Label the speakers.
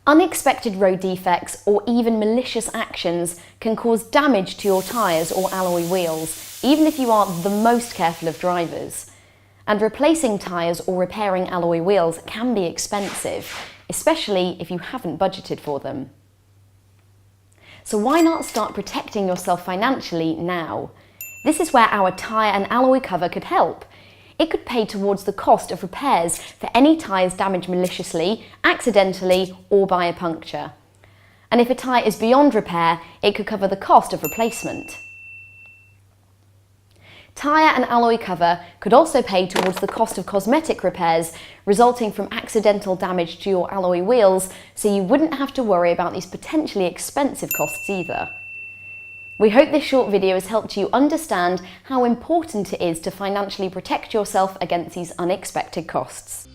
Speaker 1: Unexpected road defects or even malicious actions can cause damage to your tyres or alloy wheels, even if you are the most careful of drivers. And replacing tyres or repairing alloy wheels can be expensive, especially if you haven't budgeted for them. So why not start protecting yourself financially now? This is where our tyre and alloy cover could help. It could pay towards the cost of repairs for any tyres damaged maliciously, accidentally, or by a puncture. And if a tyre is beyond repair, it could cover the cost of replacement. Tyre and alloy cover could also pay towards the cost of cosmetic repairs resulting from accidental damage to your alloy wheels, so you wouldn't have to worry about these potentially expensive costs either. We hope this short video has helped you understand how important it is to financially protect yourself against these unexpected costs.